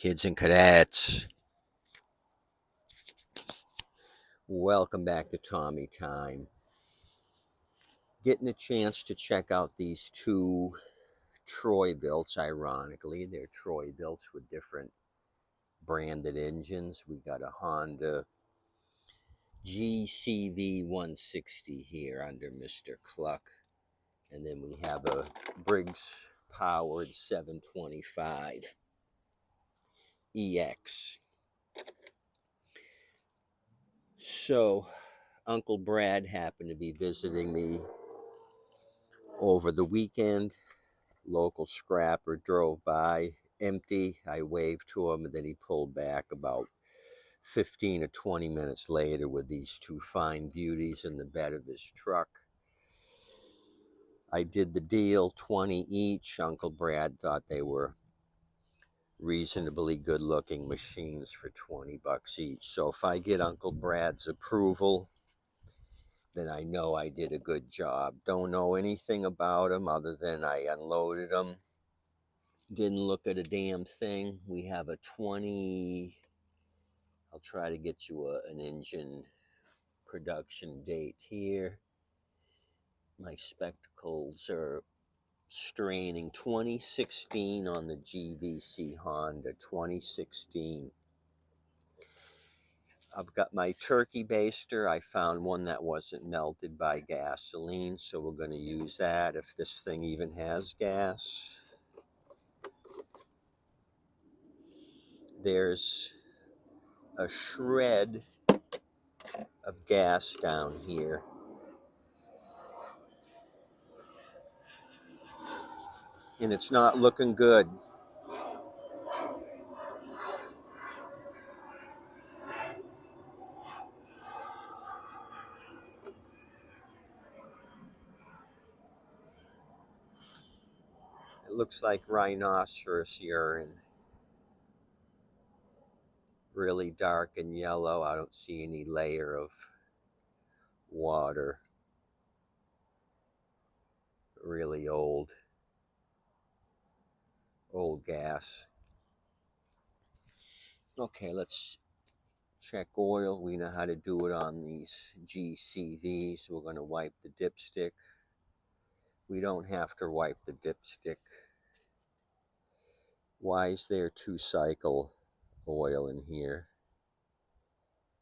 Kids and cadets, welcome back to Tommy Time. Getting a chance to check out these two Troy-Bilts, ironically. They're Troy-Bilts with different branded engines. We got a Honda GCV 160 here under Mr. Cluck. And then we have a Briggs powered 725 EX. So, Uncle Brad happened to be visiting me over the weekend. Local scrapper drove by empty. I waved to him and then he pulled back about 15 or 20 minutes later with these two fine beauties in the bed of his truck. I did the deal, 20 each. Uncle Brad thought they were reasonably good looking machines for 20 bucks each. So if I get Uncle Brad's approval, then I know I did a good job. Don't know anything about them other than I unloaded them. Didn't look at a damn thing. We have a 20, I'll try to get you an engine production date here. My spectacles are straining. 2016 on the GVC Honda, 2016. I've got my turkey baster. I found one that wasn't melted by gasoline, so we're going to use that if this thing even has gas. There's a shred of gas down here. And it's not looking good. It looks like rhinoceros urine. Really dark and yellow. I don't see any layer of water. Really old gas. Okay, let's check oil. We know how to do it on these GCVs. We're going to wipe the dipstick. We don't have to wipe the dipstick. Why is there 2-cycle oil in here?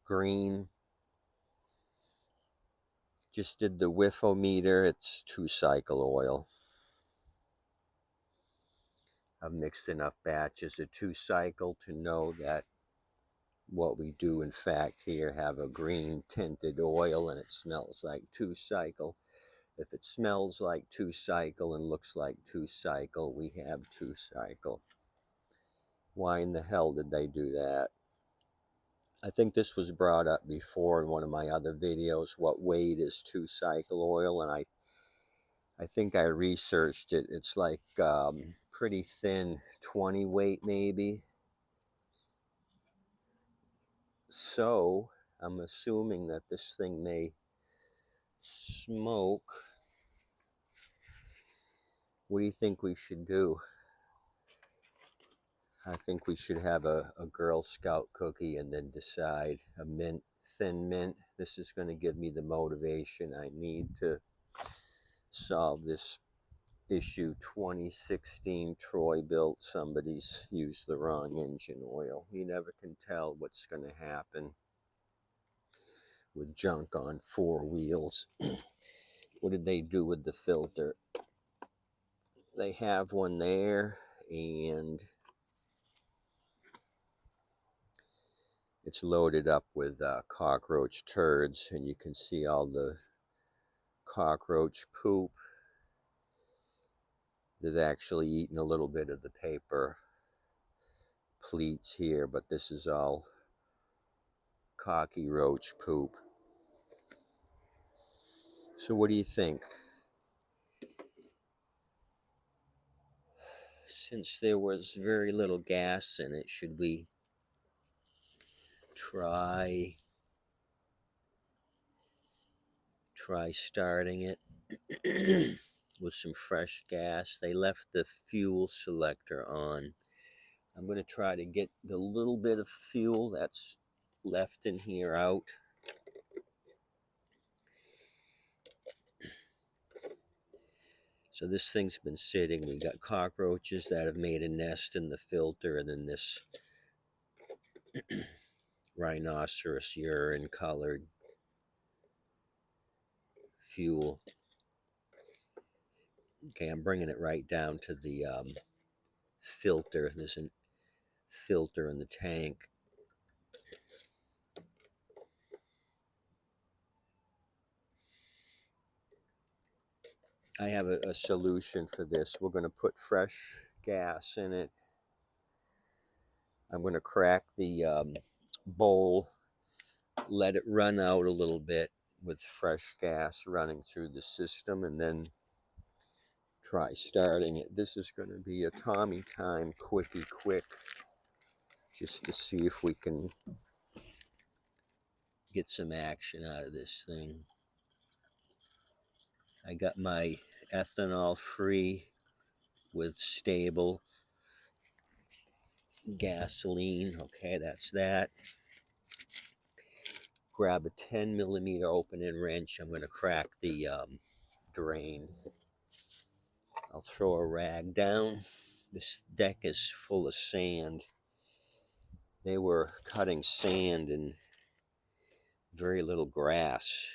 Green. Just did the whiffometer. It's 2-cycle oil. I've mixed enough batches of 2-cycle to know that what we do in fact here have a green tinted oil and it smells like 2-cycle. If it smells like 2-cycle and looks like 2-cycle, we have 2-cycle. Why in the hell did they do that? I think this was brought up before in one of my other videos. What weight is 2-cycle oil? And I think I researched it. It's like pretty thin, 20 weight maybe. So I'm assuming that this thing may smoke. What do you think we should do? I think we should have a Girl Scout cookie and then decide. A mint, thin mint. This is going to give me the motivation I need to solve this issue. 2016 Troy-Bilt. Somebody's used the wrong engine oil. You never can tell what's going to happen with junk on 4 wheels. What did they do with the filter? They have one there, and it's loaded up with cockroach turds, and you can see all the cockroach poop. They've actually eaten a little bit of the paper pleats here, but this is all cockroach poop. So what do you think? Since there was very little gas in it, should we try starting it with some fresh gas? They left the fuel selector on. I'm going to try to get the little bit of fuel that's left in here out. So this thing's been sitting. We got cockroaches that have made a nest in the filter, and then this rhinoceros urine colored fuel. Okay, I'm bringing it right down to the filter. There's a filter in the tank. I have a solution for this. We're going to put fresh gas in it. I'm going to crack the bowl, let it run out a little bit with fresh gas running through the system, and then try starting it. This is going to be a Tommy time quickie quick, just to see if we can get some action out of this thing. I got my ethanol free with stable gasoline. Okay, that's that. Grab a 10 millimeter open-end wrench. I'm going to crack the drain. I'll throw a rag down. This deck is full of sand. They were cutting sand and very little grass.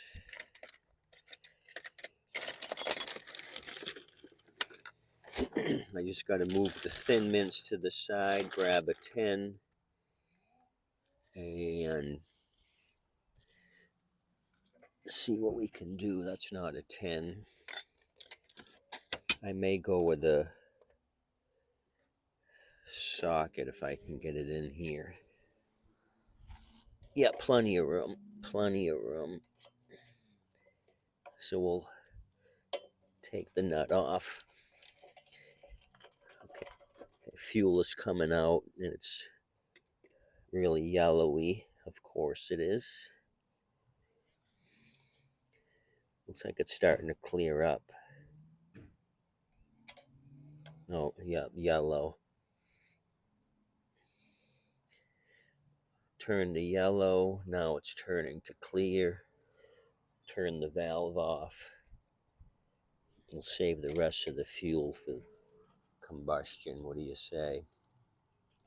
I just got to move the thin mints to the side, grab a 10, and see what we can do. That's not a 10. I may go with a socket if I can get it in here. Yeah, plenty of room. Plenty of room. So we'll take the nut off. Okay. Fuel is coming out and it's really yellowy. Of course it is. Looks like it's starting to clear up. Oh, yeah, yellow. Turn to yellow. Now it's turning to clear. Turn the valve off. We'll save the rest of the fuel for combustion. What do you say?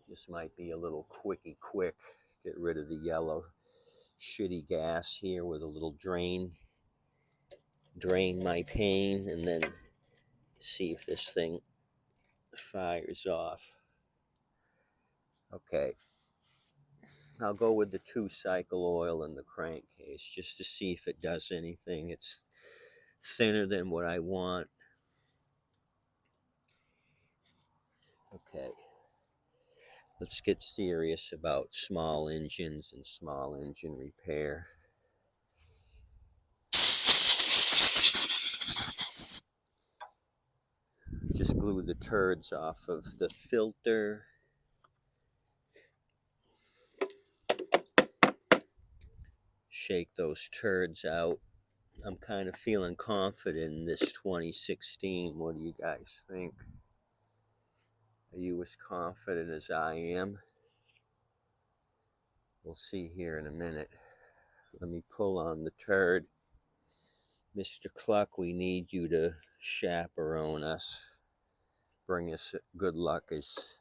This might be a little quickie quick. Get rid of the yellow shitty gas here with a little drain. Drain my pain and then see if this thing fires off. Okay. I'll go with the 2-cycle oil in the crankcase just to see if it does anything. It's thinner than what I want. Okay. Let's get serious about small engines and small engine repair. Just blew the turds off of the filter. Shake those turds out. I'm kind of feeling confident in this 2016. What do you guys think? Are you as confident as I am? We'll see here in a minute. Let me pull on the turd. Mr. Cluck, we need you to chaperone us. Bring us good luck as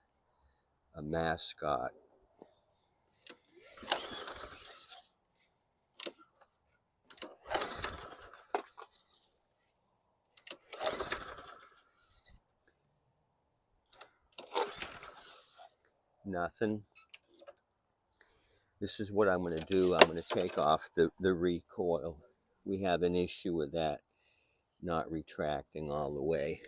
a mascot. Nothing. This is what I'm going to do. I'm going to take off the recoil. We have an issue with that not retracting all the way.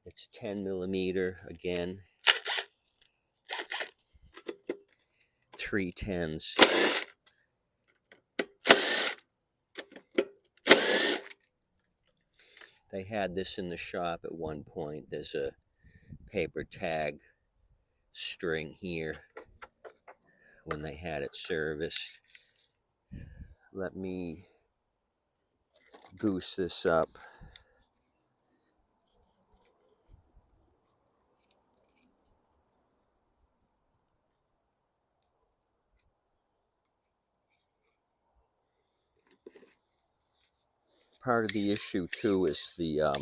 It's 10 millimeter again. 3 10s. They had this in the shop at one point. There's a paper tag string here when they had it serviced. Let me goose this up. part of the issue too is the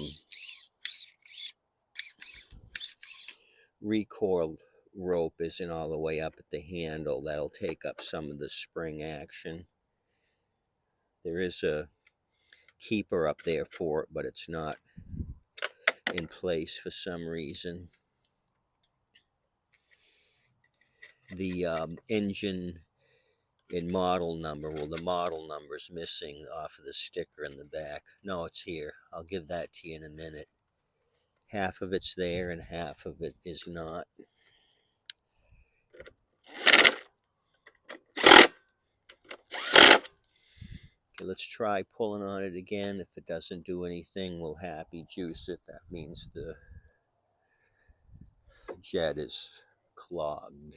recoil rope isn't all the way up at the handle. That'll take up some of the spring action. There is a keeper up there for it, but it's not in place for some reason. The engine and model number, well, the model number's missing off of the sticker in the back. No, it's here. I'll give that to you in a minute. Half of it's there and half of it is not. Okay, let's try pulling on it again. If it doesn't do anything, we'll happy juice it. That means the jet is clogged.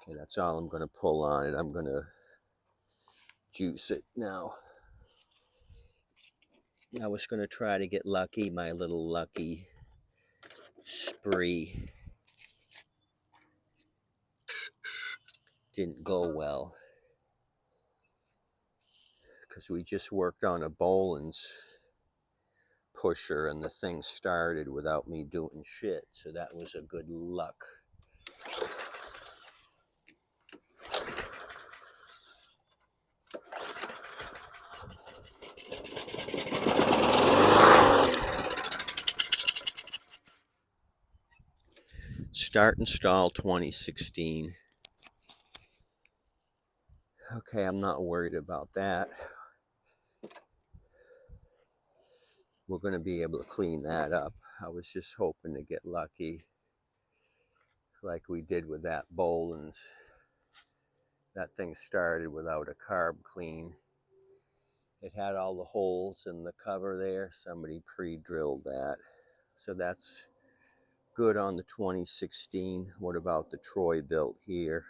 Okay, that's all I'm going to pull on it. I'm going to juice it now. I was going to try to get lucky, my little lucky spree. Didn't go well because we just worked on a Boland's pusher and the thing started without me doing shit. So that was a good luck. Start install 2016. Okay, I'm not worried about that. We're going to be able to clean that up. I was just hoping to get lucky like we did with that Boland's. That thing started without a Carb Clean. It had all the holes in the cover there. Somebody pre-drilled that. So that's good on the 2016. What about the Troy-Bilt here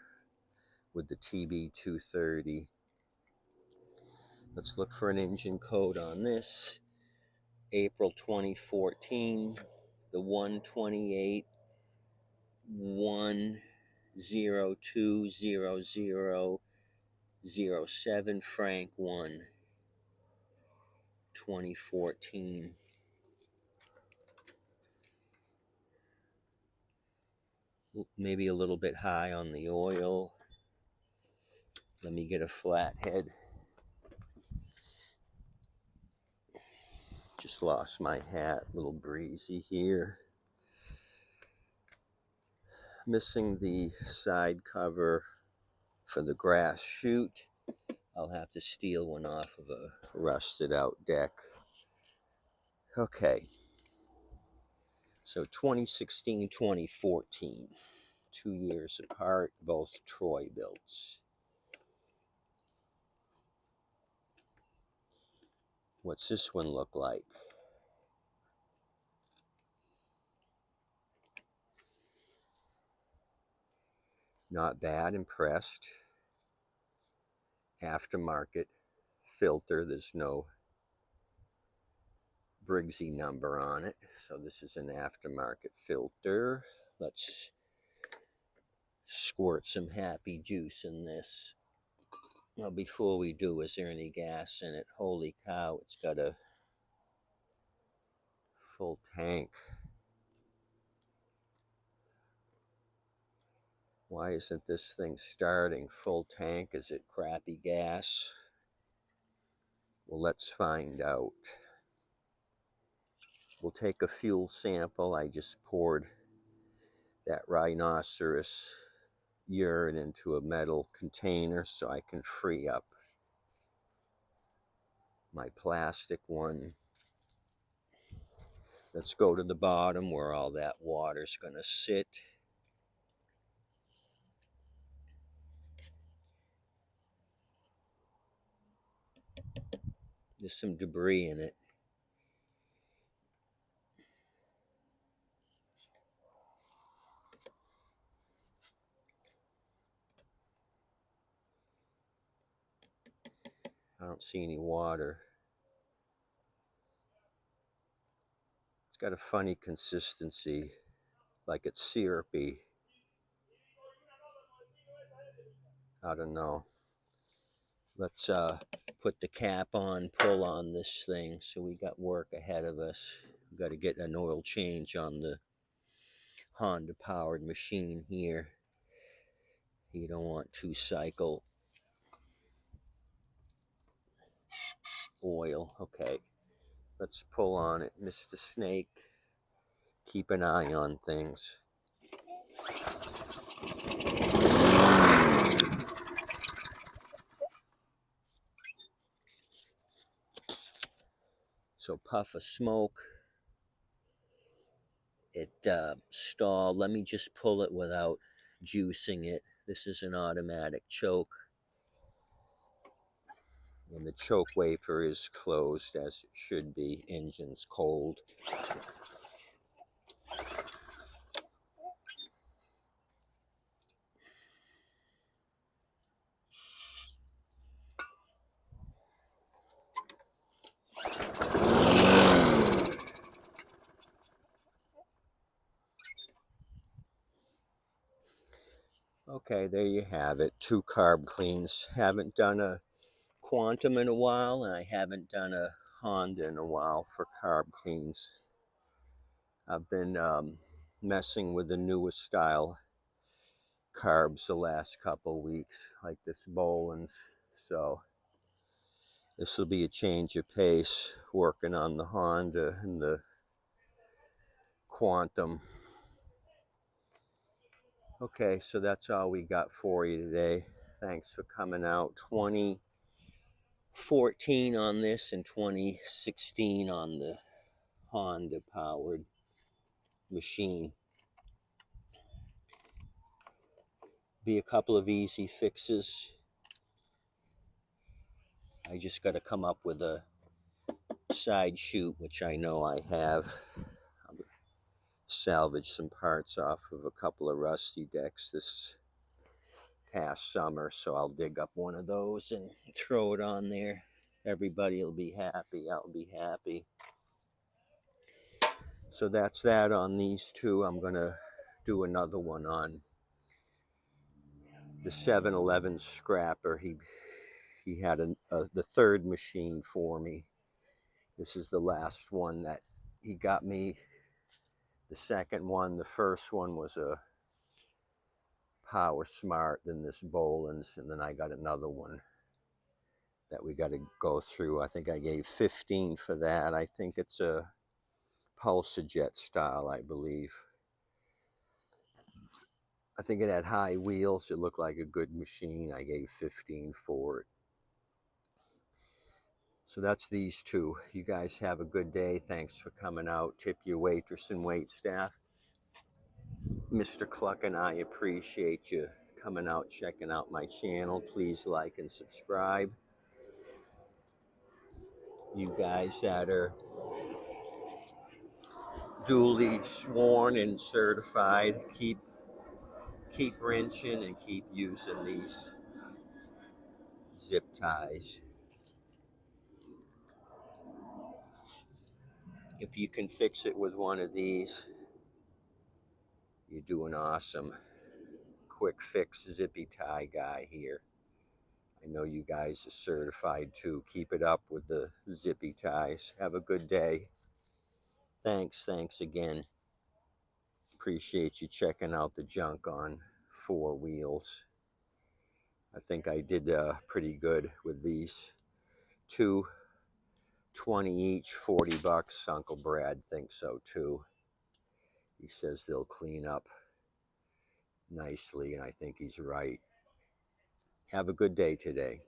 with the TB230? Let's look for an engine code on this. April 2014, the 128 1020007 Frank 1 2014. Maybe a little bit high on the oil. Let me get a flathead. Just lost my hat, a little breezy here. Missing the side cover for the grass chute. I'll have to steal one off of a rusted out deck. Okay. So 2016, 2014. 2 years apart, both Troy-Bilts. What's this one look like? Not bad, impressed. Aftermarket filter, there's no Briggsy number on it. So this is an aftermarket filter. Let's squirt some happy juice in this. Now before we do, is there any gas in it? Holy cow, it's got a full tank. Why isn't this thing starting? Full tank? Is it crappy gas? Well, let's find out. We'll take a fuel sample. I just poured that rhinoceros urine into a metal container so I can free up my plastic one. Let's go to the bottom where all that water's going to sit. There's some debris in it. I don't see any water. It's got a funny consistency, like it's syrupy. I don't know. Let's put the cap on, pull on this thing. So we got work ahead of us. We got to get an oil change on the Honda powered machine here. You don't want 2-cycle oil. Okay, let's pull on it. Mr. Snake, keep an eye on things. So puff of smoke. It stalled. Let me just pull it without juicing it. This is an automatic choke. And the choke wafer is closed as it should be. Engine's cold. Okay, there you have it. 2 carb cleans. Haven't done a Quantum in a while, and I haven't done a Honda in a while for carb cleans. I've been messing with the newest style carbs the last couple weeks, like this Boland's. So this will be a change of pace, working on the Honda and the Quantum. Okay, so that's all we got for you today. Thanks for coming out. 2014 on this and 2016 on the Honda powered machine. Be a couple of easy fixes. I just got to come up with a side chute, which I know I have. I'll salvage some parts off of a couple of rusty decks this past summer, so I'll dig up one of those and throw it on there. Everybody will be happy. I'll be happy. So that's that on these two. I'm going to do another one on the 7-Eleven scrapper. He had the third machine for me. This is the last one that he got me. The second one, the first one was a Power Smart, then this Boland's, and then I got another one that we got to go through. I think I gave 15 for that. I think it's a Pulsajet style, I believe. I think it had high wheels. It looked like a good machine. I gave 15 for it. So that's these two. You guys have a good day. Thanks for coming out. Tip your waitress and wait staff. Mr. Cluck and I appreciate you coming out, checking out my channel. Please like and subscribe. You guys that are duly sworn and certified, keep wrenching and keep using these zip ties. If you can fix it with one of these, you're doing awesome. Quick fix zippy tie guy here. I know you guys are certified too. Keep it up with the zippy ties. Have a good day. Thanks again. Appreciate you checking out the junk on 4 wheels. I think I did pretty good with these two. 20 each, 40 bucks. Uncle Brad thinks so too. He says they'll clean up nicely, and I think he's right. Have a good day today.